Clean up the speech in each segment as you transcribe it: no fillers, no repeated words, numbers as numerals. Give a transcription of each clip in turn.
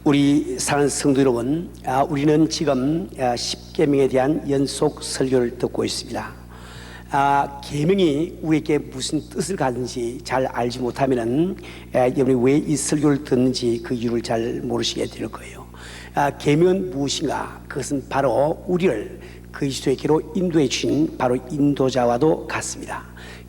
우리 사랑하는 성도 여러분, 우리는 지금 십계명에 대한 연속 설교를 듣고 있습니다. 계명이 우리에게 무슨 뜻을 가진지 잘 알지 못하면은 여러분이 왜 이 설교를 듣는지 그 이유를 잘 모르시게 될 거예요. 계명은 무엇인가? 그것은 바로 우리를 그리스도에게로 인도해 주신 바로 인도자와도 같습니다.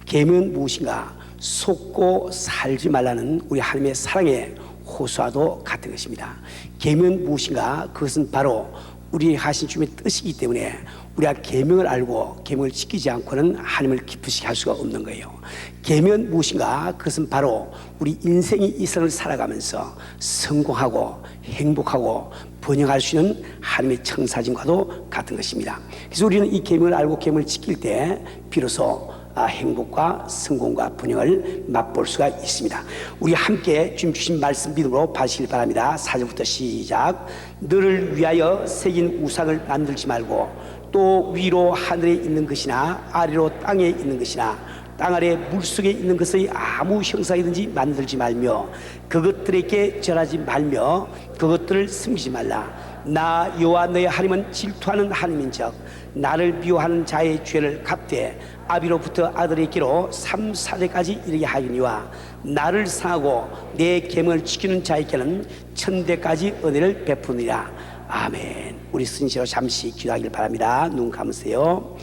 계명은 무엇인가? 속고 살지 말라는 우리 하나님의 사랑의 호소와도 같은 것입니다. 계명은 무엇인가? 그것은 바로 우리 하신 주님의 뜻이기 때문에 우리가 계명을 알고 계명을 지키지 않고는 하나님을 기쁘시게 할 수가 없는 거예요. 계명은 무엇인가? 그것은 바로 우리 인생이 이 세상을 살아가면서 성공하고 행복하고 번영할 수 있는 하나님의 청사진과도 같은 것입니다. 그래서 우리는 이 계명을 알고 계명을 지킬 때 비로소 행복과 성공과 번영을 맛볼 수가 있습니다. 우리 함께 주님 주신 말씀 믿음으로 받으시길 바랍니다. 4절부터 시작. 너를 위하여 새긴 우상을 만들지 말고 또 위로 하늘에 있는 것이나 아래로 땅에 있는 것이나 땅 아래 물속에 있는 것의 아무 형상이든지 만들지 말며 그것들에게 절하지 말며 그것들을 섬기지 말라. 나 여호와 너의 하나님은 질투하는 하나님인즉 나를 미워하는 자의 죄를 갚되 아비로부터 아들에게로 3, 4대까지 이르게 하리니와 나를 상하고 내 계명을 지키는 자에게는 천대까지 은혜를 베푸느니라. 아멘. 우리 순시로 잠시 기도하길 바랍니다. 눈 감으세요.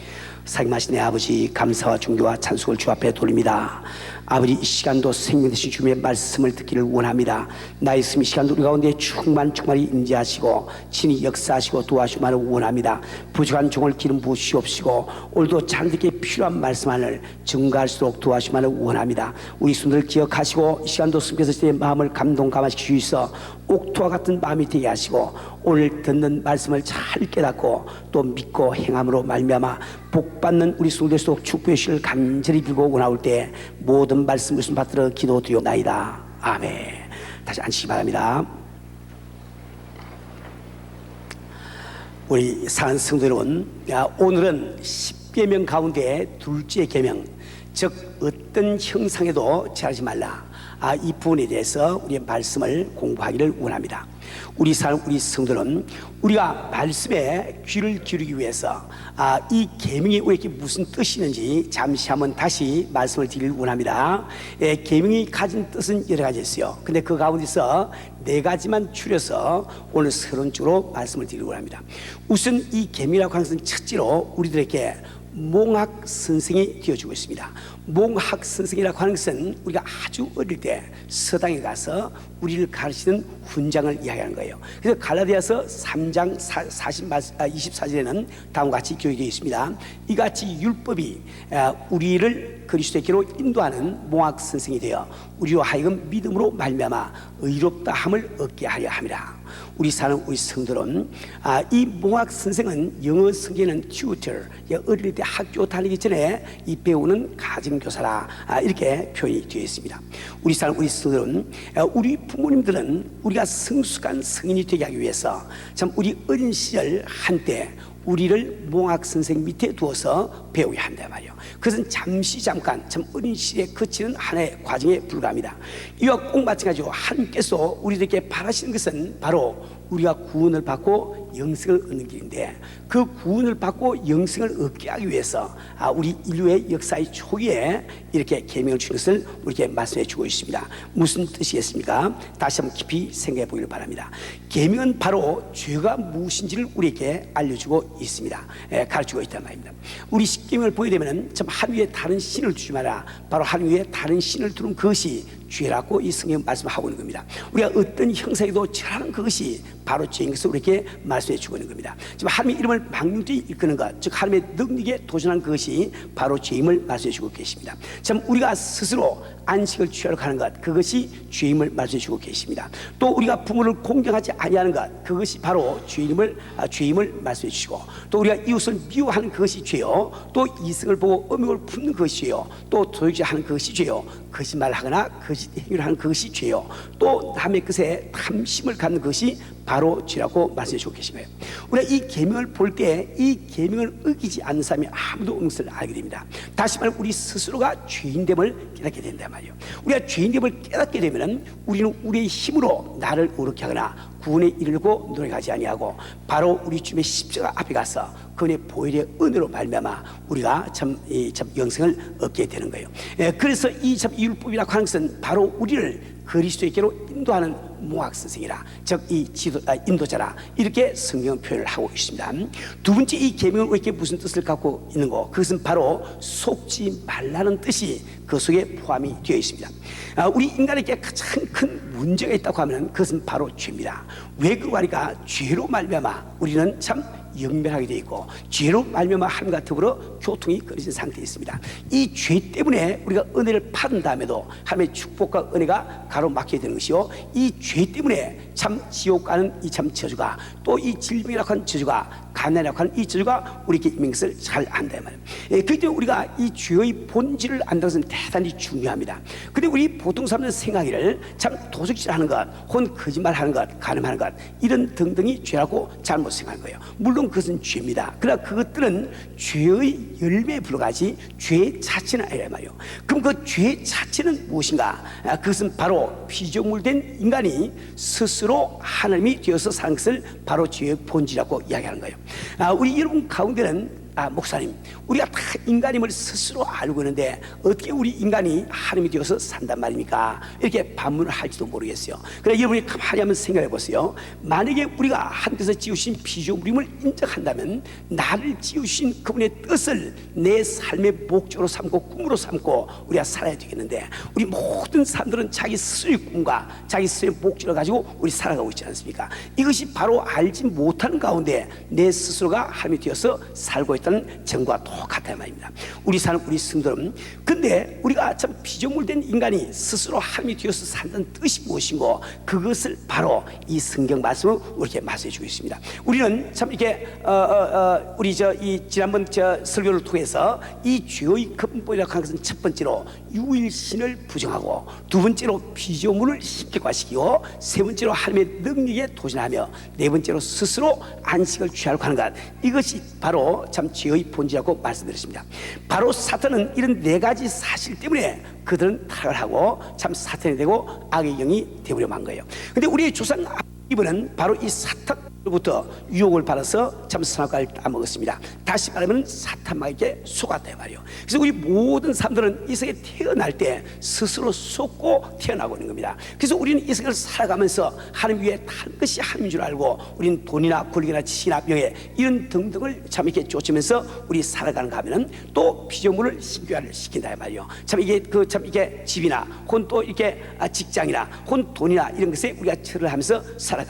사랑하신 내 아버지, 감사와 존경과 찬송을 주 앞에 돌립니다. 아버지, 이 시간도 생명 되신 주님의 말씀을 듣기를 원합니다. 나 있음 이 시간도 우리 가운데 충만히 임재하시고 친히 역사하시고 도와주시기를 원합니다. 부족한 종을 기름 부으시옵시고 오늘도 자녀들에게 필요한 말씀 하나를 증가할 수 있도록 도와주시기를 원합니다. 우리 손들을 기억하시고 이 시간도 숨겨서 내 마음을 감동감화시키셔서 옥토와 같은 마음이 되게 하시고 오늘 듣는 말씀을 잘 깨닫고 또 믿고 행함으로 말미암아 복받는 우리 성도들 속 축복의 실을 간절히 빌고 원하올 때 모든 말씀 말씀 받들어 기도드리옵나이다. 아멘. 다시 앉으시기 바랍니다. 우리 사랑하는 성도 여러분, 오늘은 10계명 가운데 둘째 계명, 즉 어떤 형상에도 절하지 말라, 이 부분에 대해서 우리의 말씀을 공부하기를 원합니다. 우리 성도는 우리가 말씀에 귀를 기울이기 위해서 이 계명이 우리에게 무슨 뜻이 있는지 잠시 한번 다시 말씀을 드리길 원합니다. 계명이 가진 뜻은 여러 가지 있어요. 근데 그 가운데서 네 가지만 추려서 오늘 새로운 쪽으로 말씀을 드리길 원합니다. 우선 이 계명이라고 하는 것은 첫째로 우리들에게 몽학 선생이 되어주고 있습니다. 몽학 선생이라고 하는 것은 우리가 아주 어릴 때 서당에 가서 우리를 가르치는 훈장을 이야기하는 거예요. 그래서 갈라디아서 3장 24절에는 다음과 같이 기록되어 있습니다. 이같이 율법이 우리를 그리스도에게로 인도하는 몽학 선생이 되어 우리로 하여금 믿음으로 말미암아 의롭다 함을 얻게 하려 함이라. 우리 성도는 이 몽학 선생은 영어 성경에는 tutor, 어릴 때 학교 다니기 전에 이 배우는 가정교사라, 이렇게 표현이 되어 있습니다. 우리 성도는 우리 부모님들은 우리가 성숙한 성인이 되게 하기 위해서 참 우리 어린 시절 한때 우리를 몽학 선생 밑에 두어서 배우게 한단 말이에요. 그것은 잠깐 참 어린 시절에 그치는 하나의 과정에 불과합니다. 이와 꼭 마찬가지로 하나님께서 우리들에게 바라시는 것은 바로 우리가 구원을 받고 영생을 얻는 길인데, 그 구원을 받고 영생을 얻게 하기 위해서 우리 인류의 역사의 초기에 이렇게 계명을 주신 것을 우리에게 말씀해 주고 있습니다. 무슨 뜻이겠습니까? 다시 한번 깊이 생각해 보기를 바랍니다. 계명은 바로 죄가 무엇인지를 우리에게 알려주고 있습니다. 가르치고 있단 말입니다. 우리 십계명을 보게 되면 참 하늘 위에 다른 신을 두지 마라, 바로 하늘 위에 다른 신을 두는 그것이 죄라고 이 성경 말씀하고 있는 겁니다. 우리가 어떤 형상에도 절하는 그것이 바로 죄인 것을 우리에게 말씀해 주고 있는 겁니다. 지금 하나님의 이름을 망령되이 일컫는 것, 즉 하나님의 능력에 도전하는 그것이 바로 죄임을 말씀해 주고 계십니다. 참 우리가 스스로 안식을 취하려고 하는 것, 그것이 죄임을 말씀해 주고 계십니다. 또 우리가 부모를 공경하지 아니하는 것, 그것이 바로 죄임을 말씀해 주시고, 또 우리가 이웃을 미워하는 그것이 죄요, 또 이성을 보고 음욕을 품는 그것이 죄요, 또 도둑질하는 그것이 죄요, 거짓말을 하거나 거짓 행위를 하는 그것이 죄요, 또 남의 것에 탐심을 갖는 것이 바로 죄라고 말씀해 주고 계신 거예요. 우리가 이 계명을 볼 때 이 계명을 어기지 않는 사람이 아무도 없는 것을 알게 됩니다. 다시 말해 우리 스스로가 죄인됨을 깨닫게 된단 말이에요. 우리가 죄인됨을 깨닫게 되면은 우리는 우리의 힘으로 나를 어렵게 하거나 구원에 이르려고 노력하지 아니하고 바로 우리 주님의 십자가 앞에 가서 그분의 보혈의 은혜로 말미암아 우리가 참 영생을 얻게 되는 거예요. 그래서 이 참 율법이라고 하는 것은 바로 우리를 그리스도에게로 인도하는 모학 선생이라, 즉 이 인도자라, 이렇게 성경은 표현을 하고 있습니다. 두 번째, 이 계명은 이렇게 무슨 뜻을 갖고 있는 거? 그것은 바로 속지 말라는 뜻이 그 속에 포함이 되어 있습니다. 우리 인간에게 가장 큰 문제가 있다고 하면 그것은 바로 죄입니다. 왜 그러니까 죄로 말미암아 우리는 참 영면하게 되어 있고 죄로 말미암아 하나님과 더불어 교통이 끊어진 상태에 있습니다. 이 죄 때문에 우리가 은혜를 받은 다음에도 하나님의 축복과 은혜가 가로막히게 되는 것이요, 이 죄 때문에 참 지옥 가는 이 참 저주가, 또 이 질병이라고 하는 저주가, 가난이라고 하는 이 저주가 우리에게 있는 것을 잘 안다 말이에요. 그렇기 때문에 우리가 이 죄의 본질을 안다는 것은 대단히 중요합니다. 근데 우리 보통 사람들 생각이를 참 도적질하는 것, 혹은 거짓말하는 것, 간음하는 것, 이런 등등이 죄라고 잘못 생각하는 거예요. 물론 그것은 죄입니다. 그러나 그것들은 죄의 열매에 불과하지 죄 자체는 아니란 말이에요. 그럼 그 죄 자체는 무엇인가? 그것은 바로 피조물된 인간이 스스로 하나님이 되어서 사는 것을 바로 죄의 본질이라고 이야기하는 거예요. 우리 여러분 가운데는 목사님, 우리가 다 인간임을 스스로 알고 있는데 어떻게 우리 인간이 하나님이 되어서 산단 말입니까? 이렇게 반문을 할지도 모르겠어요. 그러나 여러분이 가만히 한번 생각해 보세요. 만약에 우리가 하나님께서 지으신 피조물임을 인정한다면 나를 지으신 그분의 뜻을 내 삶의 목적으로 삼고 꿈으로 삼고 우리가 살아야 되겠는데, 우리 모든 사람들은 자기 스스로의 꿈과 자기 스스로의 목적을 가지고 우리 살아가고 있지 않습니까? 이것이 바로 알지 못하는 가운데 내 스스로가 하나님이 되어서 살고 있다는 점과 똑같단 말입니다. 우리 사는 우리 성도는, 근데 우리가 참 피조물된 인간이 스스로 하나님이 되어서 산다는 뜻이 무엇인고, 그것을 바로 이 성경 말씀으로 우리에게 말씀해 주고 있습니다. 우리는 참 이렇게 우리 이 지난번 설교를 통해서 이 죄의 근본이라고 하는 것은 첫 번째로 유일신을 부정하고, 두 번째로 피조물을 신격화시키고, 세 번째로 하나님의 능력에 도전하며, 네 번째로 스스로 안식을 취하려고 하는 것, 이것이 바로 참 죄의 본질이라고 말씀드렸습니다. 바로 사탄은 이런 네 가지 사실 때문에 그들은 타락을 하고 참 사탄이 되고 악의 영이 되버려 만 거예요. 근데 우리의 조상 이번은 바로 이 사탄으로부터 유혹을 받아서 참 선악과를 따먹었습니다. 다시 말하면 사탄마에게 속았다 말이에요. 그래서 우리 모든 사람들은 이 세상에 태어날 때 스스로 속고 태어나고 있는 겁니다. 그래서 우리는 이 세상을 살아가면서 하나님 위에 다른 것이 하나님인 줄 알고, 우리는 돈이나 권력이나 지식이나 명예 이런 등등을 참 이렇게 쫓으면서 우리 살아가는가 하면은 또 피조물을 신교화를 시킨다 말이에요. 참 이게 참 이게 집이나 혹은 또 이렇게 직장이나 혹은 돈이나 이런 것에 우리가 철을 하면서 살아갑니다.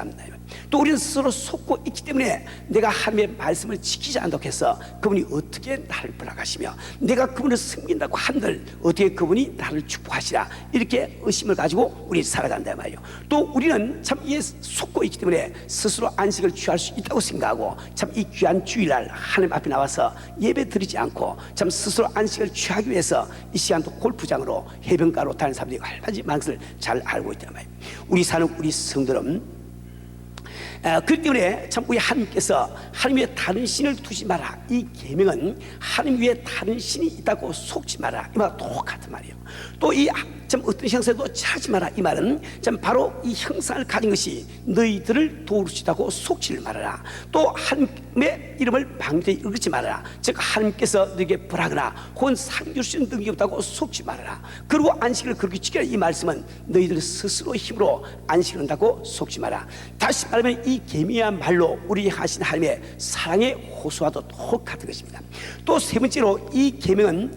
또 우리는 스스로 속고 있기 때문에 내가 하나님의 말씀을 지키지 않도록 해서 그분이 어떻게 나를 벌하시며, 내가 그분을 섬긴다고 한들 어떻게 그분이 나를 축복하시라, 이렇게 의심을 가지고 우리 살아간단 말이에요. 또 우리는 참 이에 속고 있기 때문에 스스로 안식을 취할 수 있다고 생각하고, 참 이 귀한 주일날 하나님 앞에 나와서 예배 드리지 않고 참 스스로 안식을 취하기 위해서 이 시간도 골프장으로 해변가로 다니는 사람들이 얼마나 많은 것을 잘 알고 있단 말이에요. 우리 사는 우리 성도는 그렇기 때문에 참 우리 하나님께서 하나님 위에 다른 신을 두지 마라, 이 계명은 하나님 위에 다른 신이 있다고 속지 마라, 이 말과 똑같은 말이에요. 또 이 참 어떤 형상도 찾지 마라, 이 말은 참 바로 이 형상을 가진 것이 너희들을 도울 수 있다고 속지를 말아라. 또 하나님의 이름을 방대히 읽지 말아라, 즉 하나님께서 너에게 벌하거나 혹은 상 줄 수 있는 능력이 없다고 속지 말아라. 그리고 안식을 그렇게 지켜라, 이 말씀은 너희들 스스로 힘으로 안식을 한다고 속지 마라. 다시 말하면 이 계명이야말로 우리 하신 하나님의 사랑의 호소와도 똑같은 것입니다. 또 세 번째로 이 계명은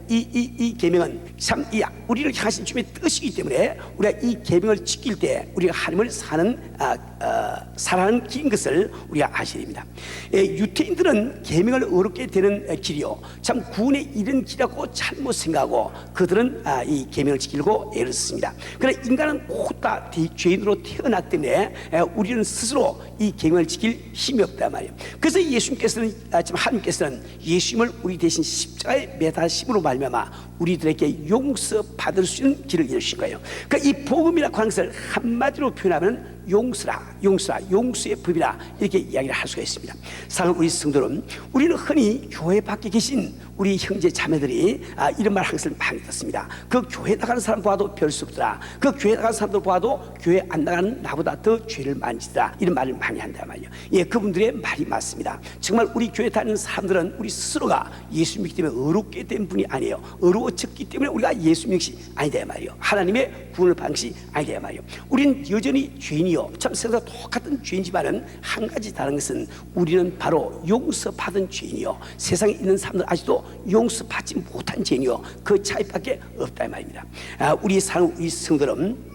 이 계명은 참 이 우리를 향하신 주님의 뜻이기 때문에 우리가 이 계명을 지킬 때 우리가 하나님을 사랑하는 길인 것을 우리가 아셔야 됩니다. 유태인들은 계명을 어렵게 되는 길이요, 참 구원에 이른 길이라고 잘못 생각하고 그들은 이 계명을 지키려고 애를 씁니다. 그러나 인간은 모두 다 죄인으로 태어났기 때문에 우리는 스스로 이 계명을 지킬 힘이 없단 말이에요. 그래서 예수님께서는 지금 하나님께서는 예수님을 우리 대신 십자가에 매다심으로 말미암아 우리들에게 용서받을 수 있는 길을 열으신 거예요. 그러니까 이 복음이라고 하는 것을 한마디로 표현하면 용서라, 용서의 법이라 이렇게 이야기를 할 수가 있습니다. 사랑하는 우리 성도는, 우리는 흔히 교회 밖에 계신 우리 형제 자매들이 이런 말 항상 많이 듣습니다. 그 교회 나가는 사람 보아도 별 수 없더라, 그 교회 나가는 사람들 보아도 교회 안 나가는 나보다 더 죄를 많이 지더라, 이런 말을 많이 한단 말이에요. 예, 그분들의 말이 맞습니다. 정말 우리 교회 다니는 사람들은 우리 스스로가 예수 믿기 때문에 어렵게 된 분이 아니에요. 어려워졌기 때문에 우리가 예수 믿는 것이 아니다 말이에요. 하나님의 구원을 받는 것이 아니다 말이에요. 우리는 여전히 죄인이요, 참 세상과 똑같은 죄인지만은 한 가지 다른 것은 우리는 바로 용서받은 죄인이요, 세상에 있는 사람들 아직도 용서받지 못한 죄인이요, 그 차이밖에 없다 이 말입니다. 우리 사는 우리 성도는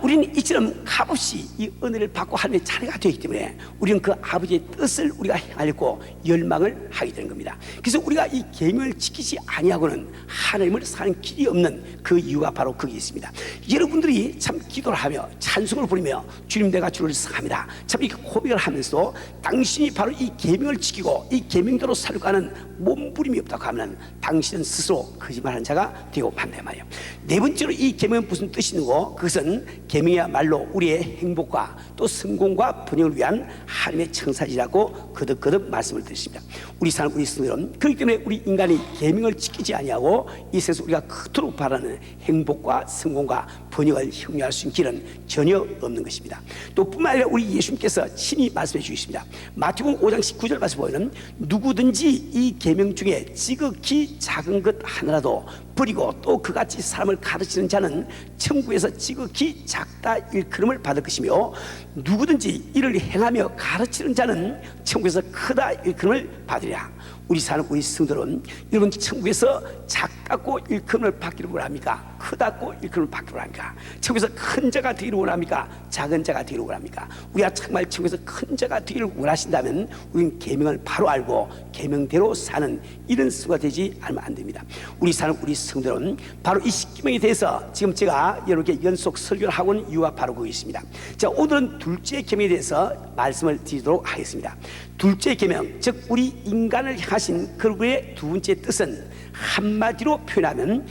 우리는 이처럼 값없이 이 은혜를 받고 하나님의 자녀가 되기 때문에 우리는 그 아버지의 뜻을 우리가 행하려고 열망을 하게 되는 겁니다. 그래서 우리가 이 계명을 지키지 아니하고는 하나님을 사는 길이 없는 그 이유가 바로 거기 있습니다. 여러분들이 참 기도를 하며 찬송을 부르며 주님 내가 주를 사랑합니다, 참 이렇게 고백을 하면서 당신이 바로 이 계명을 지키고 이 계명대로 살고 하는 몸부림이 없다고 하면 당신은 스스로 거짓말하는 자가 되고 만다 말이에요. 네 번째로 이 계명은 무슨 뜻이 있는고, 그것은 계명이야말로 우리의 행복과 또 성공과 번영을 위한 하나님의 청사지라고 거듭 말씀을 드렸습니다. 우리 사람 우리 성도는 그렇기 때문에 우리 인간이 계명을 지키지 아니하고 이 세상에서 우리가 그토록 바라는 행복과 성공과 번영을 형용할 수 있는 길은 전혀 없는 것입니다. 또 뿐만 아니라 우리 예수님께서 친히 말씀해 주셨습니다. 마태복음 5장 19절 말씀 보면 누구든지 이 계명 중에 지극히 작은 것 하나라도 버리고 또 그같이 사람을 가르치는 자는 천국에서 지극히 작다 일컬음을 받을 것이며 누구든지 이를 행하며 가르치는 자는 천국에서 크다 일컬음을 받으리라. 우리 사는 우리 성도는 여러분 천국에서 작다고 일컬음을 받기를 원합니까? 크다고 일컬음을 받기를 원합니까? 천국에서 큰 자가 되기를 원합니까? 작은 자가 되기를 원합니까? 우리가 정말 천국에서 큰 자가 되기를 원하신다면 우리는 계명을 바로 알고 계명대로 사는 이런 수가 되지 않으면 안 됩니다. 우리 사는 우리 성도는 바로 이 십계명에 대해서 지금 제가 여러분께 연속 설교를 하고 있는 이유가 바로 거기 있습니다. 자, 오늘은 둘째 계명에 대해서 말씀을 드리도록 하겠습니다. 둘째 계명, 즉 우리 인간을 향하신 그분의 두 번째 뜻은 한마디로 표현하면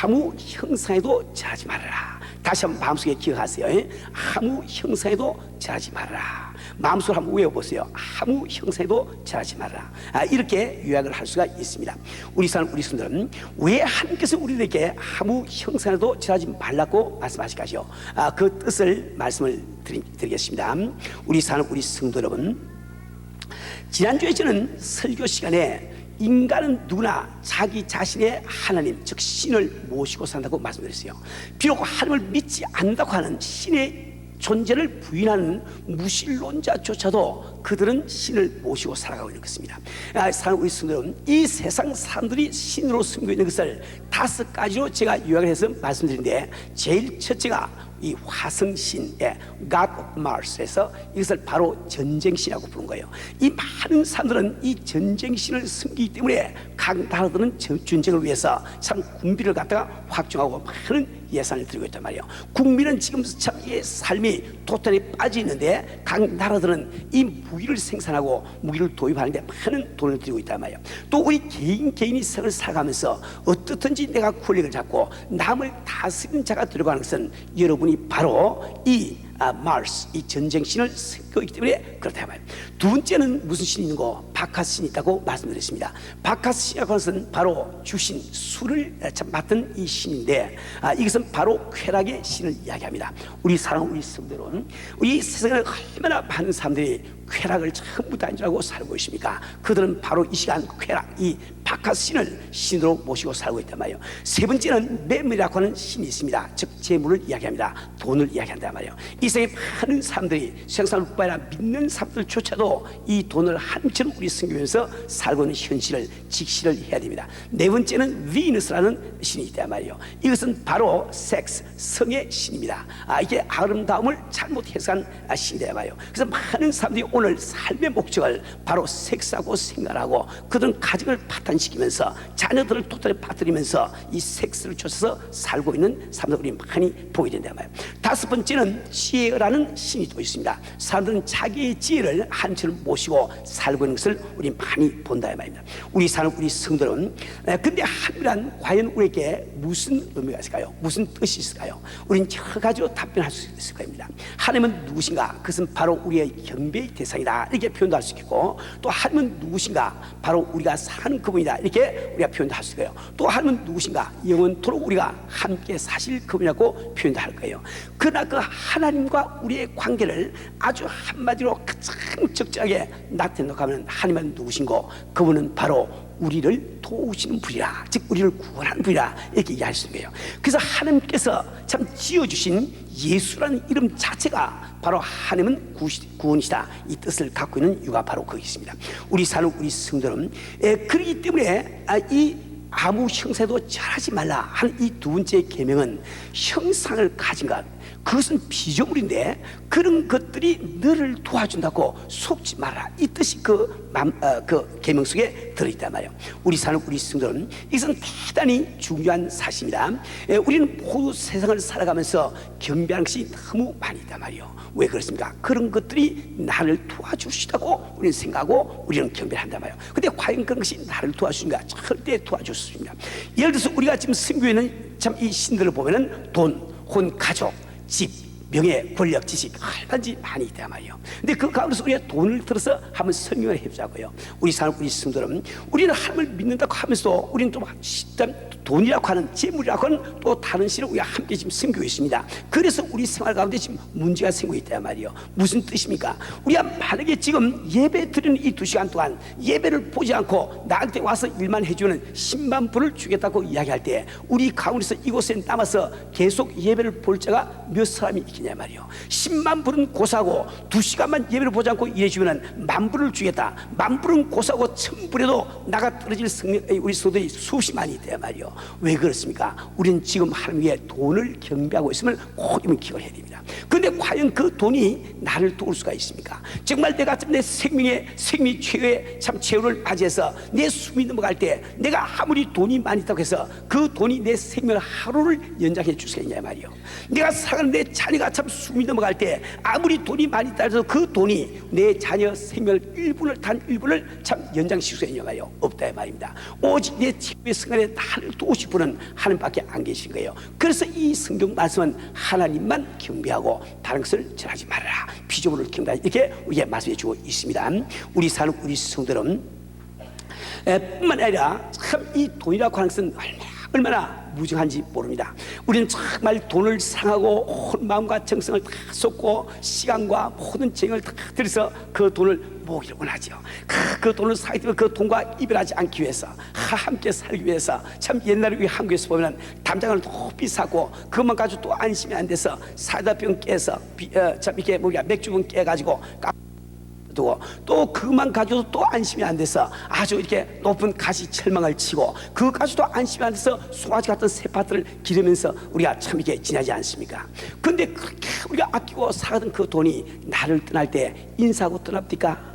아무 형상에도 절하지 말아라. 다시 한번 마음속에 기억하세요. 아무 형상에도 절하지 말아라. 마음속으로 한번 외워보세요. 아무 형상에도 절하지 말아라. 이렇게 요약을 할 수가 있습니다. 우리 사람 우리 성도는 왜 하나님께서 우리에게 아무 형상에도 절하지 말라고 말씀하실까요? 그 뜻을 말씀을 드리겠습니다. 우리 사람 우리 성도 여러분, 지난주에 저는 설교 시간에 인간은 누구나 자기 자신의 하나님 즉 신을 모시고 산다고 말씀드렸어요. 비록 하나님을 믿지 않는다고 하는 신의 존재를 부인하는 무신론자조차도 그들은 신을 모시고 살아가고 있는 것입니다. 사랑하는 우리 성도는 이 세상 사람들이 신으로 숨겨 있는 것을 5가지로 제가 요약을 해서 말씀드리는데, 제일 첫째가 이 화성신, God of Mars에서 이것을 바로 전쟁신이라고 부른 거예요. 이 많은 사람들은 이 전쟁신을 숨기기 때문에 각 나라들은 전쟁을 위해서 참 군비를 갖다가 확정하고 많은 예산을 들이고 있단 말이에요. 국민은 지금 참 이 삶이 도탄에 빠져 있는데 각 나라들은 이 무기를 생산하고 무기를 도입하는데 많은 돈을 들이고 있단 말이에요. 또 우리 개인이 생을 살아가면서 어떻든지 내가 권력을 잡고 남을 다스리는 자가 되려고 하는 것은 여러분이 바로 이 마르스, 이 전쟁신을 섬기고 있기 때문에 그렇다 말이에요. 두 번째는 무슨 신이 있는고? 바카스 신이 있다고 말씀드렸습니다. 바카스 신이라고 하는 것은 바로 주신 술을 맡은 이 신인데, 이것은 바로 쾌락의 신을 이야기합니다. 우리 사랑하는 우리 성도는 우리 세상에 얼마나 많은 사람들이 쾌락을 전부 다 인지라고 살고 있습니까? 그들은 바로 이 시간 쾌락, 이 바카스 신을 신으로 모시고 살고 있단 말이에요. 세 번째는 매물이라고 하는 신이 있습니다. 즉 재물을 이야기합니다. 돈을 이야기한단 말이에요. 이 세상에 많은 사람들이 생산뿐 아니라 믿는 사람들조차도 이 돈을 한처럼 우리 섬기면서 살고 있는 현실을 직시를 해야 됩니다. 네 번째는 비너스라는 신이 있단 말이에요. 이것은 바로 섹스, 성의 신입니다. 이게 아름다움을 잘못 해석한 신이란 말이에요. 그래서 많은 사람들이 오늘 삶의 목적을 바로 섹스하고 생활하고 그들은 가정을 파탄시키면서 자녀들을 토탈에 빠뜨리면서 이 섹스를 쫓아서 살고 있는 사람들 우리 많이 보게 된단 말이에요. 다섯 번째는 지혜라는 신이 또 있습니다. 사람들은 자기의 지혜를 한처럼 모시고 살고 있는 것을 우리 많이 본다 이 말입니다. 우리 사는 우리 성도는 근데 하늘이란 과연 우리에게 무슨 의미가 있을까요? 무슨 뜻이 있을까요? 우리는 여러 가지로 답변할 수 있을 겁니다. 하나님은 누구신가? 그것은 바로 우리의 경배의 대상이다 이렇게 표현도 할 수 있고, 또 하나님은 누구신가? 바로 우리가 사는 그분이다 이렇게 우리가 표현도 할 수 있고요. 또 하나님은 누구신가? 영원토록 우리가 함께 사실 그분이라고 표현도 할 거예요. 그러나 그 하나님과 우리의 관계를 아주 한마디로 가장 적절하게 나타내놓고 하면 하나님은 누구신고? 그분은 바로 우리를 도우시는 분이라, 즉 우리를 구원하는 분이라 이렇게 이해할 수 있는 거예요. 그래서 하나님께서 참 지어주신 예수라는 이름 자체가 바로 하나님은 구원이시다 이 뜻을 갖고 있는 이유가 바로 거기 있습니다. 우리 사는 우리 성도는 그렇기 때문에 이 아무 형상도 절하지 말라 하는 이 두 번째 계명은 형상을 가진 것, 그것은 피조물인데 그런 것들이 너를 도와준다고 속지 마라 이 뜻이 그 계명 속에 들어있단 말이에요. 우리 사는 우리 성도는 이것은 대단히 중요한 사실입니다. 우리는 모두 세상을 살아가면서 경배하는 것이 너무 많이 있단 말이에요. 왜 그렇습니까? 그런 것들이 나를 도와주시다고 우리는 생각하고 우리는 경배를 한단 말이에요. 근데 과연 그런 것이 나를 도와주는가? 절대 도와줄 수 없습니다. 예를 들어서 우리가 지금 선교에는 참 이 신들을 보면은 돈, 혼, 가족, 집, 명예, 권력, 지식 얼마든지 많이 있단 말이에요. 근데 그 가운데서 우리가 돈을 들어서 한번 설명을 해보자고요. 우리 사람 우리 성도는 우리는 하나님을 믿는다고 하면서 우리는 좀 돈이라고 하는 재물이라고 하는 또 다른 신을 우리가 함께 지금 섬기고 있습니다. 그래서 우리 생활 가운데 지금 문제가 생기고 있단 말이에요. 무슨 뜻입니까? 우리가 만약에 지금 예배 드리는 이 2시간 동안 예배를 보지 않고 나한테 와서 일만 해주는 10만 불을 주겠다고 이야기할 때 우리 가운데서 이곳에 남아서 계속 예배를 볼 자가 몇 사람이 있겠냐 말이에요. 10만 불은 고사하고 2시간만 예배를 보지 않고 일해주면 10,000불을 주겠다. 10,000불은 고사하고 1,000불에도 나가 떨어질 우리 소들이 수십만이 있단 말이에요. 왜 그렇습니까? 우리는 지금 하나님 위에 돈을 경배하고 있음을 꼭 기억을 해야 됩니다. 그런데 과연 그 돈이 나를 도울 수가 있습니까? 정말 내가 내 생명의 최후의 참 최후를 맞이해서 내 숨이 넘어갈 때 내가 아무리 돈이 많이 있다고 해서 그 돈이 내 생명 하루를 연장해 주시겠냐 말이에요. 내가 사랑하는 내 자녀가 참 숨이 넘어갈 때 아무리 돈이 많이 있다 해서 그 돈이 내 자녀 생명 1분을 단 1분을 참 연장시킬 수 있냐 말이에요. 없다 말입니다. 오직 내 최후의 순간에 나를 도우실 분은 하나님밖에 안 계신 거예요. 그래서 이 성경 말씀은 하나님만 경배하고 다른 것을 전하지 말아라, 피조물을 경배하라 이렇게 우리에게 말씀해 주고 있습니다. 우리 사는 우리 성도는 뿐만 아니라 참 이 돈이라고 하는 것은 얼마나 무정한지 모릅니다. 우리는 정말 돈을 사랑하고 온 마음과 정성을 다 쏟고 시간과 모든 재능을 다 들여서 그 돈을 모으기를 원하죠. 그 돈을 사기 때문에 그 돈과 이별하지 않기 위해서, 함께 살기 위해서 참 옛날에 우리 한국에서 보면 담장을 높이 사고 그것만 가지고 또 안심이 안 돼서 사다병 깨서 참 이렇게 맥주병 깨가지고 두고 또 그만 가지고도 또 안심이 안 돼서 아주 이렇게 높은 가시 철망을 치고 그것까지도 안심이 안 돼서 송아지 같은 새파트를 기르면서 우리가 참 이렇게 지나지 않습니까? 근데 그렇게 우리가 아끼고 사가던 그 돈이 나를 떠날 때 인사하고 떠납니까?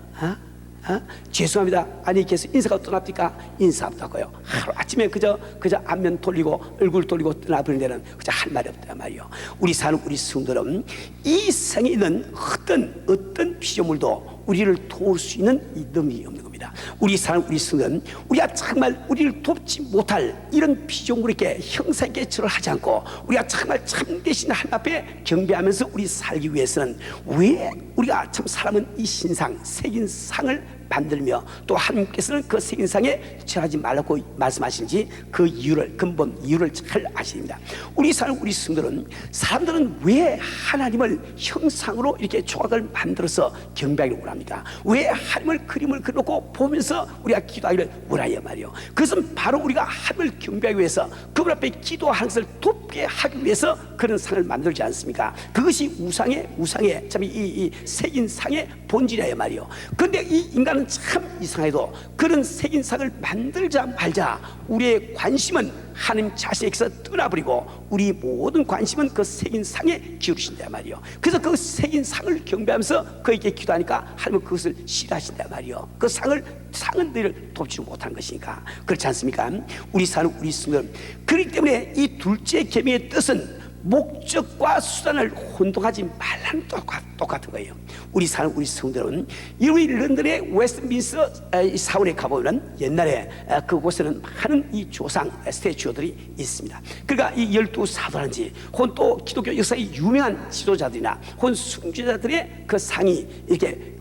죄송합니다. 안녕히 계세요. 인사가 떠납니까? 인사 없다고요. 하루 아침에 그저 안면 돌리고 얼굴 돌리고 떠나버리는 데는 그저 할 말이 없단 말이요. 우리 사는 우리 성도는 이 세상에 있는 어떤 피조물도 우리를 도울 수 있는 이 능력이 없는 겁니다. 우리 사는 우리 성도는 우리가 정말 우리를 돕지 못할 이런 피조물에게 형상에게 절을 하지 않고 우리가 정말 참되신 하나님 앞에 경배하면서 우리 살기 위해서는 왜 우리가 참 사람은 이 신상 새긴 상을 만들며 또 하나님께서는 그 색인상에 절하지 말라고 말씀하시는지 그 이유를, 근본 이유를 잘 아십니다. 우리 사는 우리 사람들은 왜 하나님을 형상으로 이렇게 조각을 만들어서 경배하기를 원합니까? 왜 하나님을 그림을 그려놓고 보면서 우리가 기도하기를 원하냐 말이요. 그것은 바로 우리가 하나님을 경배하기 위해서 그분 앞에 기도하는 것을 돕게 하기 위해서 그런 상을 만들지 않습니까? 그것이 우상의 참 이 색인상의 본질이야 말이요. 그런데 이 인간 참 이상해도 그런 색인상을 만들자 말자 우리의 관심은 하나님 자신에게서 떠나버리고 우리 모든 관심은 그 색인상에 기울이신단 말이요. 그래서 그 색인상을 경배하면서 그에게 기도하니까 하나님은 그것을 싫어하신단 말이요. 그 상은 너희를 돕지 못한 것이니까. 그렇지 않습니까? 우리 사는 우리 성도는 그렇기 때문에 이 둘째 계명의 뜻은 목적과 수단을 혼동하지 말라는 똑같은 거예요. 우리 사는 우리 성도들은 우리 런던의 웨스트민스터 사원에 가보면 옛날에 그곳에는 많은 이 조상 스태츄들이 있습니다. 그러니까 이 12사도라든지 혹은 또 기독교 역사의 유명한 지도자들이나 혹은 순교자들의 그 상이 이렇게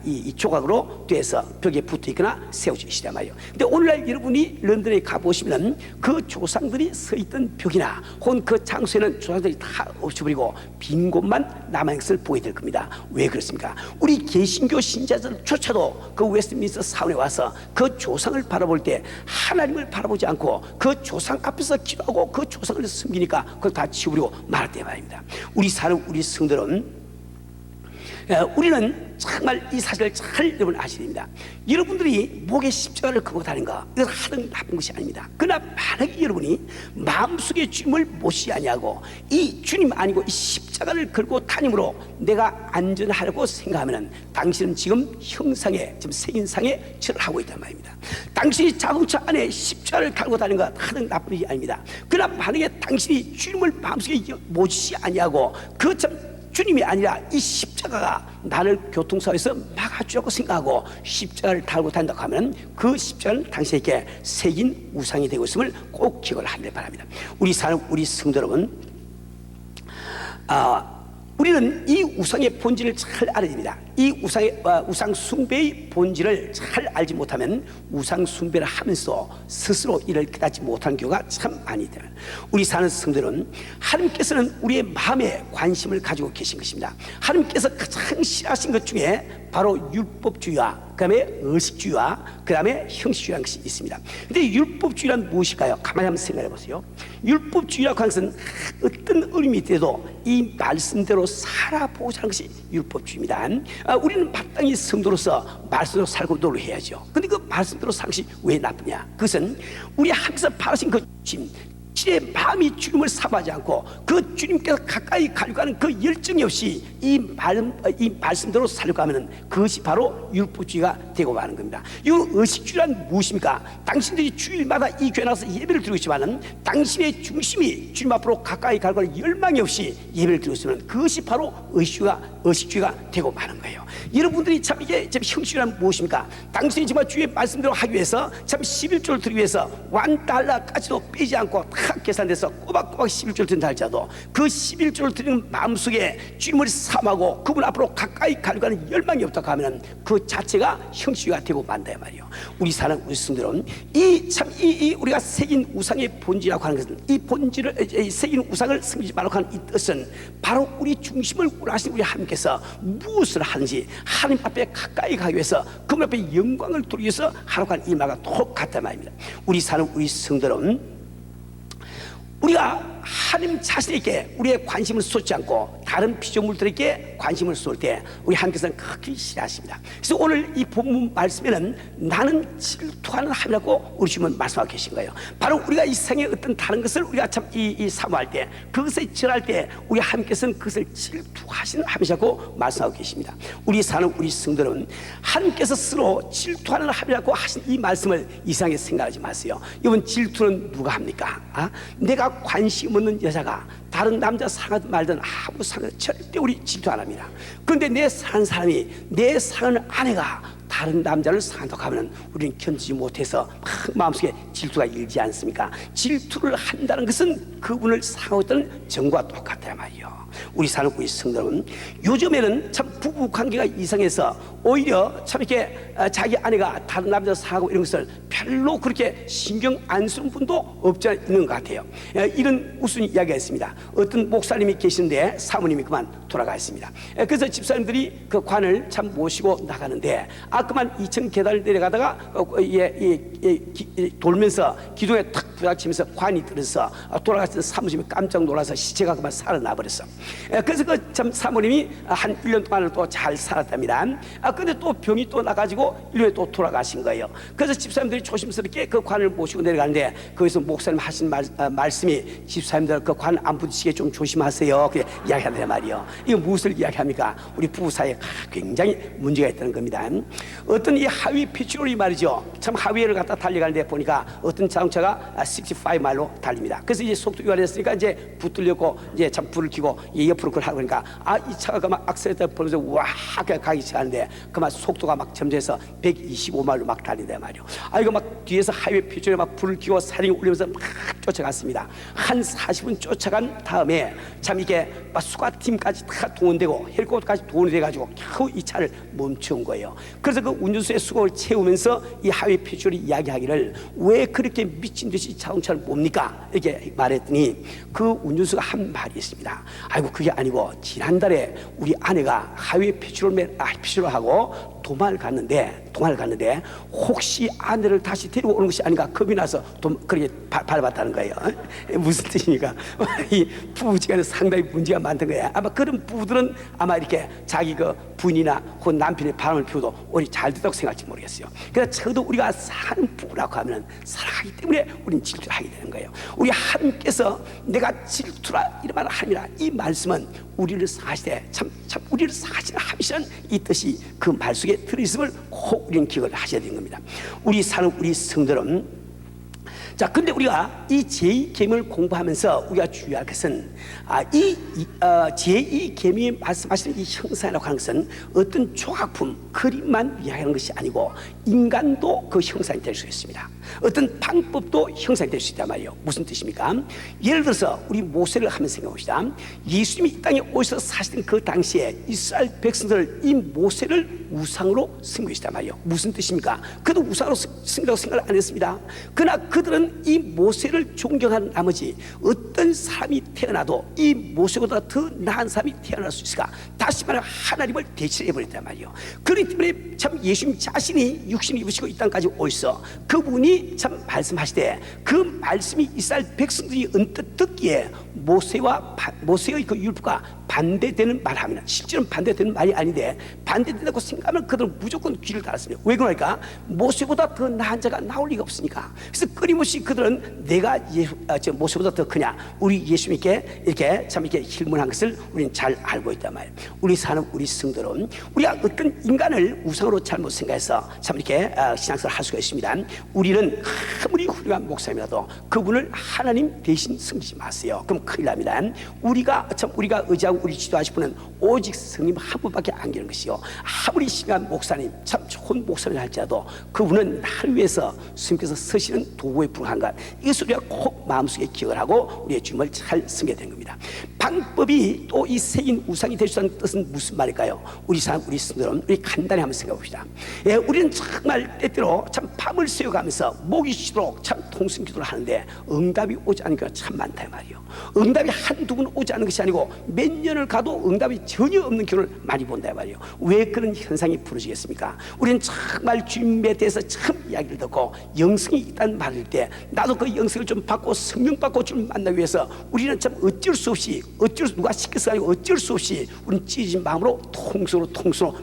이 조각으로 돼서 벽에 붙어 있거나 세워져 있단 말이에요. 근데 오늘날 여러분이 런던에 가보시면 그 조상들이 서 있던 벽이나 혹은 그 장소에는 조상들이 다 없어버리고 빈 곳만 남아있는 것을 보게 될 겁니다. 왜 그렇습니까? 우리 개신교 신자들조차도 그 웨스트민스터 사원에 와서 그 조상을 바라볼 때 하나님을 바라보지 않고 그 조상 앞에서 기도하고 그 조상을 섬기니까 그걸 다 치우버리고 말할 때 말입니다. 우리 사는 우리 성들은 우리는 정말 이 사실을 잘 여러분 아셔야 됩니다. 여러분들이 목에 십자가를 걸고 다니는 거, 이건 하등 나쁜 것이 아닙니다. 그러나 만약에 여러분이 마음속에 주님을 모시지 아니하고 이 주님 아니고 이 십자가를 걸고 다님으로 내가 안전하려고 생각하면 당신은 지금 형상에, 지금 색인상에 절을 하고 있단 말입니다. 당신이 자동차 안에 십자가를 달고 다니는 거 하등 나쁜 일이 아닙니다. 그러나 만약에 당신이 주님을 마음속에 모시지 아니하고 그 참 주님이 아니라 이 십자가가 나를 교통사고에서 막아주려고 생각하고 십자가를 달고 다닌다고 하면 그 십자가는 당신에게 새긴 우상이 되고 있음을 꼭 기억을 하길 바랍니다. 우리 사는 우리 성도 여러분, 우리는 이 우상의 본질을 잘 알아야 됩니다. 이 우상 숭배의 본질을 잘 알지 못하면 우상 숭배를 하면서 스스로 이를 깨닫지 못하는 경우가 참 많이 있다. 우리 사는 성들은 하나님께서는 우리의 마음에 관심을 가지고 계신 것입니다. 하나님께서 가장 싫어하신 것 중에 바로 율법주의와 그 다음에 의식주의와 그 다음에 형식주의라는 것이 있습니다. 근데 율법주의란 무엇일까요? 가만히 한번 생각해 보세요. 율법주의라고 하는 것은 어떤 의미이 있더라도 이 말씀대로 살아보자는 것이 율법주의입니다. 우리는 마땅히 성도로서 말씀대로 살고 노력해야죠. 근데 그 말씀대로 사는 것이 왜 나쁘냐? 그것은 우리 하나님께서 바라신 그 주님, 내 마음이 주님을 사모하지 않고 그 주님께서 가까이 가려고 하는 그 열정이 없이 이 말씀대로 살려고 하면 그것이 바로 율법주의가 되고 마는 겁니다. 이 의식주의란 무엇입니까? 당신들이 주일마다 이 교회 나와서 예배를 드리고 있지만 당신의 중심이 주님 앞으로 가까이 가려고 하는 열망이 없이 예배를 드리고 있으면 그것이 바로 의식주의가 되고 마는 거예요. 여러분들이 참 이게 형식주의란 무엇입니까? 당신이 정말 주의 말씀대로 하기 위해서 참 11조를 드리기 위해서 $1까지도 빼지 않고 다 계산돼서 꼬박꼬박 11조를 드린다 할지라도 그 11조를 드리는 마음속에 주님을 사모하고 그분 앞으로 가까이 가려고 하는 열망이 없다고 하면 그 자체가 형식주의가 되고 만다 말이에요. 우리 사는 우리 성들은 이 우리가 새긴 우상의 본질이라고 하는 것은 이 본질을 새긴 우상을 섬기지 말라고 하는 이 뜻은 바로 우리 중심을 원하시는 우리 하나님께서 무엇을 하는지 하나님 앞에 가까이 가기 위해서 그분 앞에 영광을 돌리기 위해서 하라고 하는 이 말과 똑같단 말입니다. 우리 사는 우리 성들은 우리가 하나님 자신에게 우리의 관심을 쏟지 않고 다른 피조물들에게 관심을 쏠 때 우리 하나님께서는 극히 싫어하십니다. 그래서 오늘 이 본문 말씀에는 나는 질투하는 하나님이라고 우리 주님은 말씀하고 계신 거예요. 바로 우리가 이 세상의 어떤 다른 것을 우리가 참 사모할 때 그것에 절할 때 우리 하나님께서는 그것을 질투하시는 하나님이라고 말씀하고 계십니다. 우리 사는 우리 성도는 하나님께서 스스로 질투하는 하나님이라고 하신 이 말씀을 이상하게 생각하지 마세요. 이번 질투는 누가 합니까? 내가 관심 없는 여자가 다른 남자 사랑하든 말든 아무 상관 절대 우리 질투 안 합니다. 그런데 내 사랑하는 사람이 내 사랑하는 아내가 다른 남자를 사랑한다고 하면 우리는 견디지 못해서 마음속에 질투가 일지 않습니까? 질투를 한다는 것은 그분을 사랑하고 있다는 정과 똑같단 말이에요. 우리 사는 우리 성도는 요즘에는 참 부부 관계가 이상해서 오히려 참 이렇게 자기 아내가 다른 남자를 사랑하고 이런 것을 별로 그렇게 신경 안 쓰는 분도 없지 않는 것 같아요. 이런 우스운 이야기가 있습니다. 어떤 목사님이 계시는데 사모님이 그만 돌아가셨습니다. 그래서 집사님들이 그 관을 참 모시고 나가는데 그만 2층 계단을 내려가다가 돌면서 기둥에 탁 부닥치면서 관이 떨어져서 돌아가신 사모님이 깜짝 놀라서 시체가 그만 살아나 버렸어. 그래서 그 참 사모님이 한 1년 동안을 또 잘 살았답니다. 근데 또 병이 또 나가지고 1년에 또 돌아가신 거예요. 그래서 집사님들이 조심스럽게 그 관을 모시고 내려가는데 거기서 목사님 하신 말씀이 집사님들 그 관 안 부딪히게 좀 조심하세요. 그렇게 이야기한단 말이에요. 이거 무엇을 이야기합니까? 우리 부부 사이에 굉장히 문제가 있다는 겁니다. 어떤 이 하위 피출이 말이죠. 참 하위를 갖다 달려가는데 보니까 어떤 자동차가 65마일로 달립니다. 그래서 이제 속도 위반했으니까 이제 붙들렸고 이제 참 불을 켜고 이 옆으로 그걸 하고 그러니까 이 차가 그만 악셀레이터 보면서 와 가기 시작하는데 그만 속도가 막 점점해서 125마일로 막 달린단 말이요. 이거 막 뒤에서 하위 피출에 막 불을 켜고 사령이 울리면서 막 쫓아갔습니다. 한 40분 쫓아간 다음에 참 이게 막 수가팀까지 다 동원되고 헬리콥터까지 동원이 돼가지고 겨우 이 차를 멈춘 거예요. 그래서 그 운전수의 수고를 채우면서 이 하위 피출이 이야기하기를 왜 그렇게 미친 듯이 자동차를 뭡니까? 이렇게 말했더니 그 운전수가 한 말이 있습니다. 아이고 그게 아니고 지난달에 우리 아내가 하위 피출을 하고 도망을 갔는데 혹시 아내를 다시 데리고 오는 것이 아닌가 겁이 나서 그렇게 밟았다는 거예요. 무슨 뜻입니까? 이 부부지간에 상당히 문제가 많던 거예요. 아마 그런 부부들은 아마 이렇게 자기 그 부인이나 혹은 남편의 바람을 피워도 오히려 잘 됐다고 생각할지 모르겠어요. 그래서 저도 우리가 사는 부부라고 하면 사랑하기 때문에 우리는 질투를 하게 되는 거예요. 우리 하나님께서 내가 질투라 이런 말을 함이라 이 말씀은 우리를 사시되 참 우리를 사시라 함이시라는 이 뜻이 그 말 속에 들어있음을 꼭 우리는 기억을 하셔야 되는 겁니다. 우리 사는 우리 성들은 자, 근데 우리가 이 제2계명을 공부하면서 우리가 주의할 것은 제2계명이 말씀하시는 이 형상이라고 하는 것은 어떤 조각품, 그림만 이야기하는 것이 아니고 인간도 그 형상이 될 수 있습니다. 어떤 방법도 형상이 될 수 있단 말이에요. 무슨 뜻입니까? 예를 들어서 우리 모세를 한번 생각해 봅시다. 예수님이 이 땅에 오셔서 사시던 그 당시에 이스라엘 백성들 이 모세를 우상으로 섬기시단 말이에요. 무슨 뜻입니까? 그도 우상으로 섬기라고 생각을 안 했습니다. 그러나 그들은 이 모세를 존경하는 나머지 어떤 사람이 태어나도 이 모세보다 더 나은 사람이 태어날 수 있을까? 다시 말해 하나님을 대신해 버렸단 말이에요. 그렇기 때문에 참 예수님 자신이 육신을 입으시고 이 땅까지 오셔서 그분이 참 말씀하시되 그 말씀이 이스라엘 백성들이 언뜻 듣기에 모세의 그 율법과 반대되는 말을 합니다. 실제로는 반대되는 말이 아닌데 반대된다고 생각하면 그들은 무조건 귀를 달았습니다. 왜 그러니까? 모세보다 더 나은 자가 나올 리가 없으니까. 그래서 끊임없이 그들은 내가 모세보다 더 크냐? 우리 예수님께 이렇게 참 이렇게 힐문한 것을 우리는 잘 알고 있단 말이에요. 우리 사는 우리 성들은 우리가 어떤 인간을 우상으로 잘못 생각해서 참 이렇게 신앙생활을 할 수가 있습니다. 우리는 아무리 훌륭한 목사님이라도 그분을 하나님 대신 섬기지 마세요. 그럼 큰일 납니다. 우리가 의지하고 우리 지도하실 분은 오직 성님 한 분밖에 안 계는 것이요. 아무리 심한 목사님, 참 좋은 목사를 할지라도 그분은 나를 위해서 스님께서 서시는 도구에 불과한 것. 이것을 우리가 꼭 마음속에 기억을 하고 우리의 주님을 잘 섬겨야 되는 겁니다. 방법이 또 이 새긴 우상이 될 수 있다는 뜻은 무슨 말일까요? 우리 사람, 우리 성들은 우리 간단히 한번 생각해 봅시다. 우리는 정말 때때로 참 밤을 새워가면서 목이 쉬도록 참 통성기도를 하는데 응답이 오지 않은 경우가 참 많다 말이에요. 응답이 한두 번 오지 않는 것이 아니고 몇 년을 가도 응답이 전혀 없는 경우를 많이 본다 말이에요. 왜 그런 현상이 벌어지겠습니까? 우리는 정말 주님에 대해서 처음 이야기를 듣고 영성이 있다는 말일 때 나도 그 영성을 좀 받고 성령 받고 주님 만나기 위해서 우리는 참 어쩔 수 없이 누가 시켜서 아니고 어쩔 수 없이 우리는 찢어진 마음으로 통수로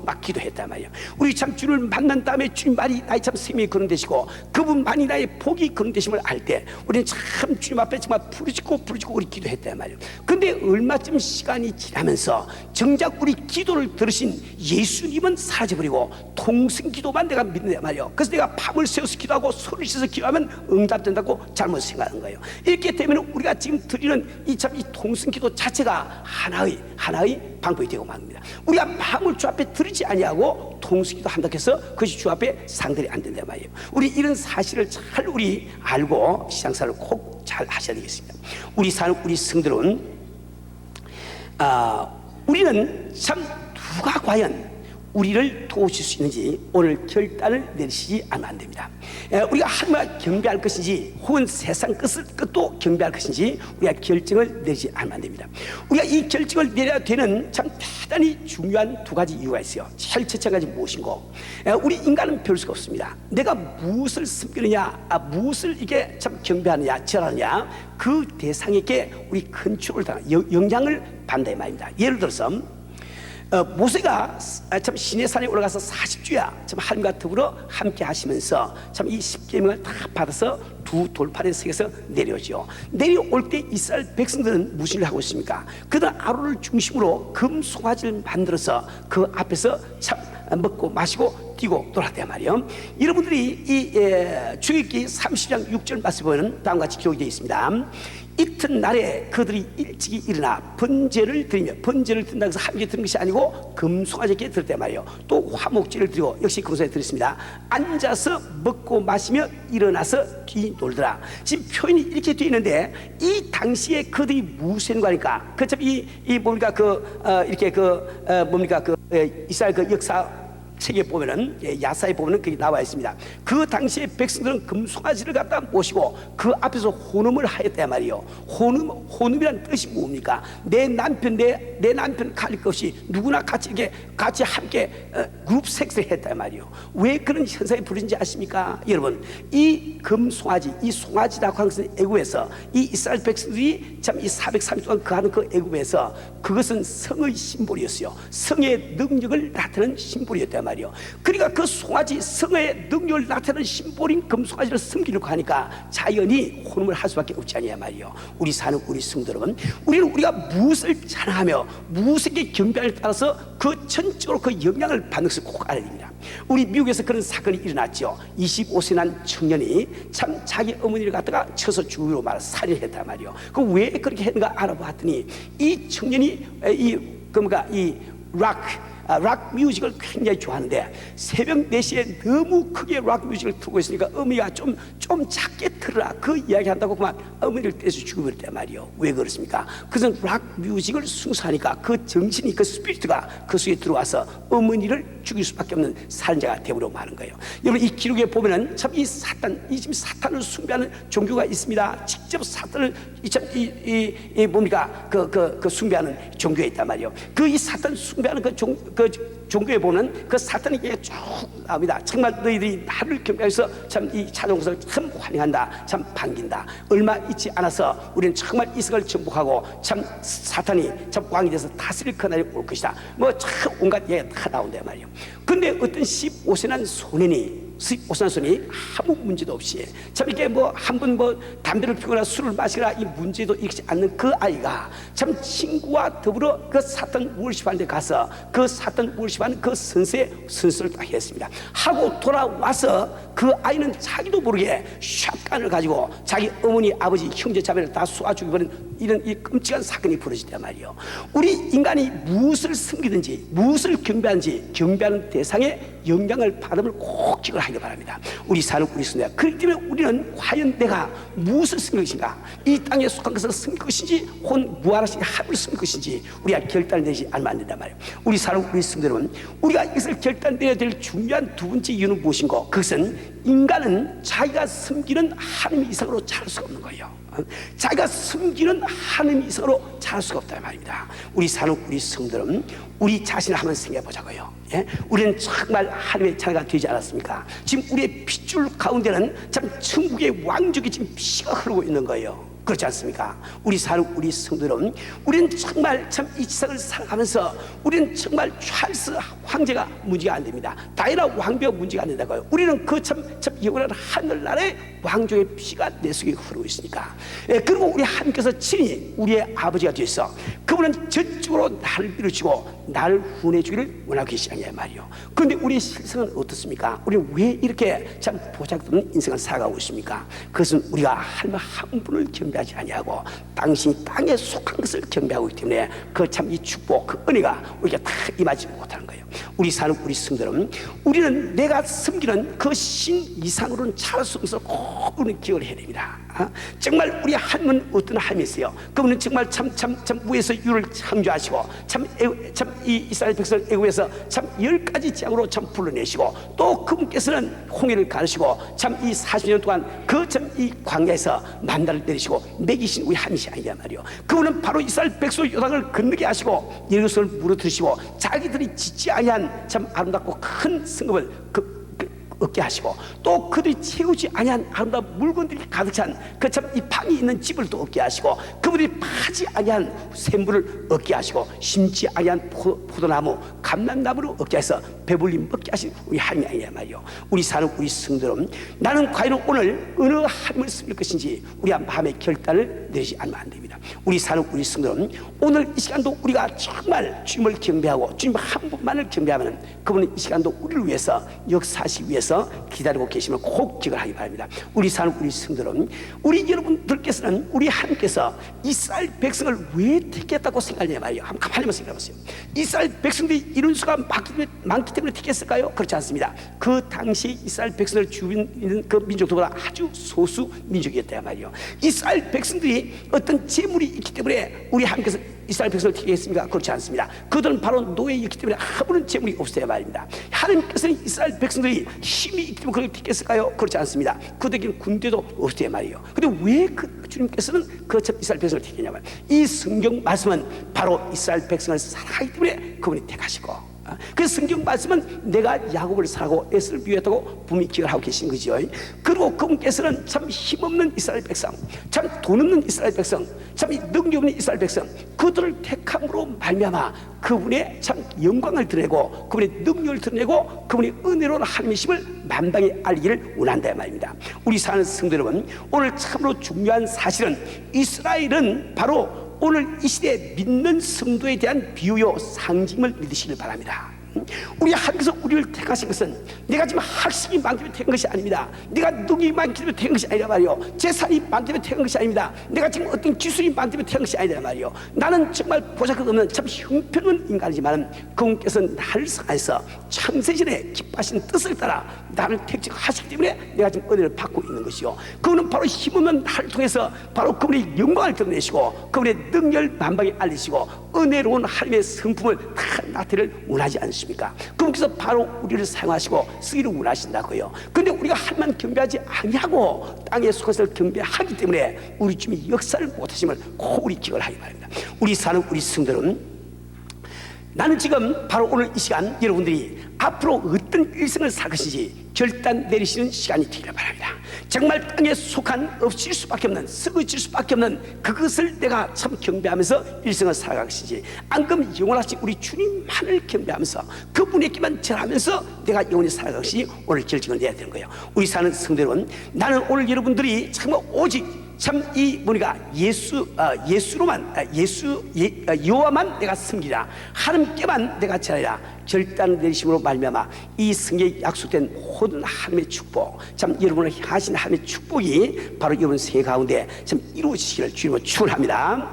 막 기도했단 말이에요. 우리 참 주님을 만난 다음에 주님 말이 나의 참 생명이 거론되시고 그분만이 나의 복이 거론되심을 알 때 우리는 참 주님 앞에 정말 부르짖고 우리 기도했단 말이에요. 근데 얼마쯤 시간이 지나면서 정작 우리 기도를 들으신 예수님은 사라져버리고 통성기도만 내가 믿는단 말이에요. 그래서 내가 밤을 새워서 기도하고 소리를 지어서 기도하면 응답된다고 잘못 생각하는 거예요. 이렇게 되면 우리가 지금 드리는 이 통성기도 자체가 하나의 방법이 되고 맙니다. 우리가 밤을 주 앞에 들이지 아니하고 통성기도 한다고 해서 그것이 주 앞에 상달이 안 된단 말이에요. 우리 이런 사실을 잘 우리 알고 신앙생활을 꼭 잘 하셔야 되겠습니다. 우리 사는 우리 성들은 우리는 참 누가 과연 우리를 도우실 수 있는지 오늘 결단을 내리시지 않으면 안 됩니다. 우리가 하나님을 경배할 것인지 혹은 세상 끝도 경배할 것인지 우리가 결정을 내리지 않으면 안 됩니다. 우리가 이 결정을 내려야 되는 참 대단히 중요한 두 가지 이유가 있어요. 제일 첫째 가지 무엇인고, 우리 인간은 별 수가 없습니다. 내가 무엇을 섬기느냐, 무엇을 이게 참 경배하느냐, 절하느냐, 그 대상에게 우리 컨트롤을 당하는 영향을 받는다 이 말입니다. 예를 들어서 모세가 참 시내산에 올라가서 40주야 참 하나님과 더불어 함께 하시면서 참 이 십계명을 다 받아서 두 돌판에 새겨서 내려오죠. 내려올 때 이스라엘 백성들은 무슨 일을 하고 있습니까? 그들은 아론을 중심으로 금 송아지를 만들어서 그 앞에서 참 먹고 마시고 뛰고 돌았단 말이에요. 여러분들이 이 출애굽기 30장 6절 말씀 보면 다음과 같이 기록이 되어 있습니다. 이튿날에 그들이 일찍이 일어나 번제를 드리며, 번제를 드린다고 해서 함께 드린 것이 아니고 금송아지께 드렸단 말이에요. 또 화목제를 드리고 역시 금송아지에 드렸습니다. 앉아서 먹고 마시며 일어나서 뛰놀더라. 지금 표현이 이렇게 되어 있는데 이 당시에 그들이 무슨 거니까 그참 이 뭡니까 이렇게 뭡니까 이스라엘 그 역사 책에 보면은 야사에 보면은 그게 나와 있습니다. 그 당시에 백성들은 금송아지를 갖다 모시고 그 앞에서 혼음을 하였단 말이에요. 혼음이란 뜻이 뭡니까? 내 남편 가릴 것 없이 누구나 같이 이렇게 같이 함께 그룹 섹스를 했단 말이에요. 왜 그런 현상이 벌어진지 아십니까? 여러분, 이 금송아지, 이 송아지라고 하는 것은 애굽에서 이 이스라엘 백성들이 참 이 430 동안 거하는 그 애굽에서 그것은 성의 심볼이었어요. 성의 능력을 나타내는 심볼이었단 말이에요. 그러니까 그 송아지, 성의 능력을 나타내는 심볼인 금송아지를 섬기려고 하니까 자연히 혼음을 할 수밖에 없지 않냐 말이에요. 우리 사는 우리 성도 여러분, 우리가 무엇을 자랑하며 무엇에게 경배를 따라서 그 전적으로 그 영향을 받는 것을 꼭 알아야 됩니다. 우리 미국에서 그런 사건이 일어났죠. 25세 난 청년이 참 자기 어머니를 갖다가 쳐서 죽이로 말아 살인했단 말이에요. 그 왜 그렇게 했는가 알아봤더니 이 청년이 락 뮤직을 굉장히 좋아하는데 새벽 4시에 너무 크게 락 뮤직을 틀고 있으니까 어머니가 좀 작게 틀어라 그 이야기 한다고 그만 어머니를 떼서 죽여버렸단 말이에요. 왜 그렇습니까? 그것은 락 뮤직을 순수하니까 그 정신이, 그 스피리트가 그 속에 들어와서 어머니를 죽일 수밖에 없는 살인자가 되어버리고 마는 거예요. 여러분, 이 기록에 보면은 참 이 지금 사탄을 숭배하는 종교가 있습니다. 직접 사탄을 숭배하는 종교가 있단 말이에요. 이 사탄 숭배하는 종교에 보면 그 사탄이 쭉 나옵니다. 정말 너희들이 나를 경배해서 참 이 찾아온 것을 참 환영한다, 참 반긴다. 얼마 있지 않아서 우리는 정말 이스라엘을 정복하고 참 사탄이 참 왕이 돼서 다스릴 그날이 올 것이다. 참 온갖 얘기가 다 나온단 말이에요. 근데 어떤 15세 난 소년이 아무 문제도 없이 참 이렇게 한 번 담배를 피우거나 술을 마시거나 이 문제도 일으키지 않는 그 아이가 참 친구와 더불어 그 사탄 월십하는 데 가서 그 사탄 월십하는 그 선수를 딱 했습니다. 하고 돌아와서 그 아이는 자기도 모르게 샷간을 가지고 자기 어머니, 아버지, 형제, 자매를 다 쏘아 죽여버린 이런 이 끔찍한 사건이 벌어졌단 말이에요. 우리 인간이 무엇을 섬기든지 무엇을 경배하는지 경배하는 대상의 영향을 받음을 꼭 기억하기 바랍니다. 우리 사는 우리 성도야. 그렇기 때문에 우리는 과연 내가 무엇을 섬길 것인가, 이 땅에 속한 것을 섬길 것인지 혹은 무한하신 하늘을 섬길 것인지 우리가 결단내지 않으면 안 된단 말이에요. 우리 사는 우리 성도 여러분, 우리가 이것을 결단내야 될 중요한 두 번째 이유는 무엇인가? 그것은 인간은 자기가 섬기는 하나님 이상으로 자랄 수가 없는 거예요. 자기가 섬기는 하나님 이상으로 자랄 수가 없다는 말입니다. 우리 사는 우리 성도는 우리 자신을 한번 생각해 보자고요. 우리는 정말 하나님의 자녀가 되지 않았습니까? 지금 우리의 핏줄 가운데는 참 천국의 왕족이 지금 피가 흐르고 있는 거예요. 그렇지 않습니까? 우리 사는 우리 성도 여러분, 우리는 정말 참 이 세상을 살아가면서 우리는 정말 찰스 황제가 문제가 안 됩니다. 다이나 왕비가 문제가 안 된다고요. 우리는 그 참 영원한 하늘나라의 왕족의 피가 내 속에 흐르고 있으니까. 그리고 우리 하나님께서 친히 우리의 아버지가 되셔서 그분은 전적으로 나를 밀어주고 나를 후원해 주기를 원하고 계시냐 말이요. 그런데 우리의 실상은 어떻습니까? 우리는 왜 이렇게 참 보잘것없는 인생을 살아가고 있습니까? 그것은 우리가 하나님 한 분을 경배하지 아니하고 당신이 땅에 속한 것을 경배하고 있기 때문에 그 참 이 축복, 그 은혜가 우리가 다 임하지 못하는 거예요. 우리 사는 우리 성도는 우리는 내가 섬기는 그 신 이상으로는 자랄 수 없어서 꼭 우리는 기억을 해야 됩니다. 정말 우리 하나님은 어떤 하나님이세요? 그분은 정말 참 위에서 유를 창조하시고 참 이 이스라엘 백성 애굽에서 참 10가지 재앙으로 참 불러내시고 또 그분께서는 홍해를 가르시고 참 이 40년 동안 그 참 이 광야에서 만나를 내리시고 먹이신 우리 하나님이 아니냐 말이요. 그분은 바로 이스라엘 백성 요단을 건너게 하시고 예루살렘을 무너뜨리시고 자기들이 짓지 아니한 참 아름답고 큰 성읍을 얻게 하시고, 또 그들이 채우지 아니한 아름다운 물건들이 가득 찬 그 참 이 방이 있는 집을 또 얻게 하시고, 그들이 파지 아니한 샘물을 얻게 하시고, 심지 아니한 포도나무 감람나무를 얻게 해서 배불리 먹게 하신 우리 하나님 아니냐 말이요. 우리 사는 우리 성도는 나는 과연 오늘 어느 하나님을 섬길 것인지 우리 마음의 결단을 내리지 않으면 안 됩니다. 우리 사는 우리 성도는 오늘 이 시간도 우리가 정말 주님을 경배하고 주님 한 분만을 경배하면 그분은 이 시간도 우리를 위해서 역사하시기 위해서 기다리고 계심을 꼭 기억하기 바랍니다. 우리 사는 우리 성도는, 우리 여러분들께서는, 우리 하나님께서 이스라엘 백성을 왜 택했다고 생각하냐 말이에요. 한번 가만히 생각해보세요. 이스라엘 백성들이 이룬 수가 많기 때문에 택했을까요? 그렇지 않습니다. 그 당시 이스라엘 백성을 주변 그 민족들보다 아주 소수 민족이었다 말이에요. 이스라엘 백성들이 어떤 재물이 있기 때문에 우리 하나님께서 이스라엘 백성을 택했습니까? 그렇지 않습니다. 그들은 바로 노예였기 때문에 아무런 재물이 없어야 말입니다. 하나님께서는 이스라엘 백성들이 힘이 있기 때문에 그걸 택했을까요? 그렇지 않습니다. 그들에게는 군대도 없어야 말이에요. 근데 왜 주님께서는 그 이스라엘 백성을 택했냐 말이에요. 이 성경 말씀은 바로 이스라엘 백성을 사랑하기 때문에 그분이 택하시고, 그 성경 말씀은 내가 야곱을 사랑하고 에서를 미워했다고 분명히 기억을 하고 계신 거죠. 그리고 그분께서는 참 힘없는 이스라엘 백성, 참 돈 없는 이스라엘 백성, 참 능력 없는 이스라엘 백성, 그들을 택함으로 말미암아 그분의 참 영광을 드러내고 그분의 능력을 드러내고 그분의 은혜로운 하나님이심을 만방에 알리기를 원한다 말입니다. 우리 사는 성도 여러분, 오늘 참으로 중요한 사실은 이스라엘은 바로 오늘 이 시대에 믿는 성도에 대한 비유요 상징을 믿으시길 바랍니다. 우리 하나님께서 우리를 택하신 것은 내가 지금 학식이 많기 때문에 택한 것이 아닙니다. 내가 능력이 많기 때문에 택한 것이 아니라 말이요, 재산이 많기 때문에 택한 것이 아닙니다. 내가 지금 어떤 기술이 많기 때문에 택한 것이 아니라 말이요, 나는 정말 보잘것없는 참 형편없는 인간이지만 그분께서는 나를 사랑해서 창세전에 기뻐하신 뜻을 따라 나를 택하시기 때문에 내가 지금 은혜를 받고 있는 것이요, 그분은 바로 힘없는 나를 통해서 바로 그분의 영광을 드러내시고 그분의 능력을 만방에 알리시고 은혜로운 하나님의 성품을 다 나타내를 원하지 않습니까? 그분께서 바로 우리를 사용하시고 쓰기를 원하신다고요. 그런데 우리가 하나님만 경배하지 아니하고 땅에 속해서 경배하기 때문에 우리 주님이 역사를 못하심을 꼭 우리 기억을 하기 바랍니다. 우리 사는 우리 성도는, 나는 지금 바로 오늘 이 시간 여러분들이 앞으로 어떤 일생을 살 것인지 결단 내리시는 시간이 되기를 바랍니다. 정말 땅에 속한 없을 수밖에 없는, 썩어질 수밖에 없는 그것을 내가 참 경배하면서 일생을 살아갈 것인지, 앙금 영원하신 우리 주님만을 경배하면서 그분에게만 절하면서 내가 영원히 살아갈 것이 오늘 결정을 내야 되는 거예요. 우리 사는 성도 여러분, 나는 오늘 여러분들이 정말 오직 참 이 뭐니까 여호와만 내가 섬기라, 하나님께만 내가 절하라 결단 내리심으로 말미암아 이 성경에 약속된 모든 하나님의 축복, 참 여러분을 향하신 하나님의 축복이 바로 여러분 세 가운데 참 이루어지시기를 주님으로 축원합니다.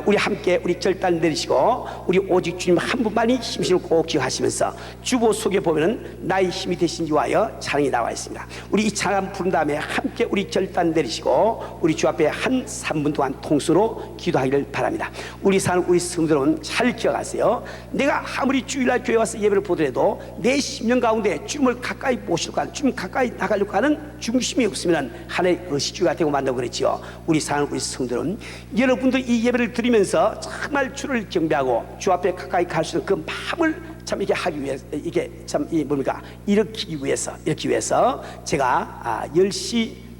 우리 함께 우리 결단 내리시고 우리 오직 주님 한 분만이 힘이심을 꼭 기억하시면서 주보 속에 보면은 나의 힘이 되신 지 위하여 찬양이 나와 있습니다. 우리 이 찬양 부른 다음에 함께 우리 결단 내리시고 우리 주 앞에 한 3분 동안 통수로 기도하기를 바랍니다. 우리 사는 우리 성도 여러분 잘 기억하세요. 내가 아무리 주일날 교회 와서 예배를 보더라도 내 심령 가운데 주님을 가까이 모시려고 하는, 주님 가까이 나가려고 하는 중심이 없으면 하나의 의식주의가 되고 만다고 그랬지요. 우리 사는 우리 성도는 여러분들 이 예배를 드리면서 정말 주를 경배하고 주 앞에 가까이 갈 수 있는 그 마음을 참 이게 하기 위해서, 이게 참 이 뭡니까 일으키기 위해서 제가 10시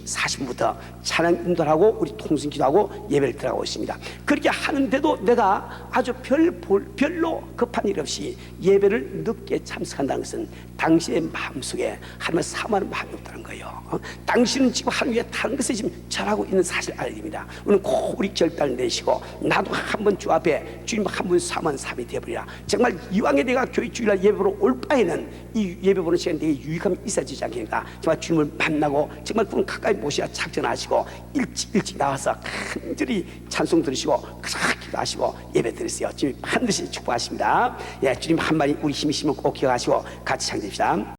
40분부터 찬양 인도하고 우리 통신 기도하고 예배를 들어가고 있습니다. 그렇게 하는데도 내가 아주 별로 급한 일 없이 예배를 늦게 참석한다는 것은 당신의 마음속에 하나님을 사모하는 마음이 없다는 거예요. 당신은 지금 하나님 위에 다른 것에 지금 잘하고 있는 사실을 알아야 됩니다. 오늘 꼭 우리 결단을 내시고 나도 한번 주 앞에 주님 한 분 사모하는 삶이 되어버리라. 정말 이왕에 내가 교회 주일날 예배로 올 바에는 이 예배 보는 시간에 되게 유익함이 있어지지 않겠는가. 정말 주님을 만나고 정말 그분 가까이 모셔야 작전하시고 일찍 나와서 간절히 찬송 들으시고 기도하시고 예배 드리세요. 주님 반드시 축복하십니다. 예, 주님 한 마디 우리 힘이심을 꼭 기억하시고 같이 찬양드립시다.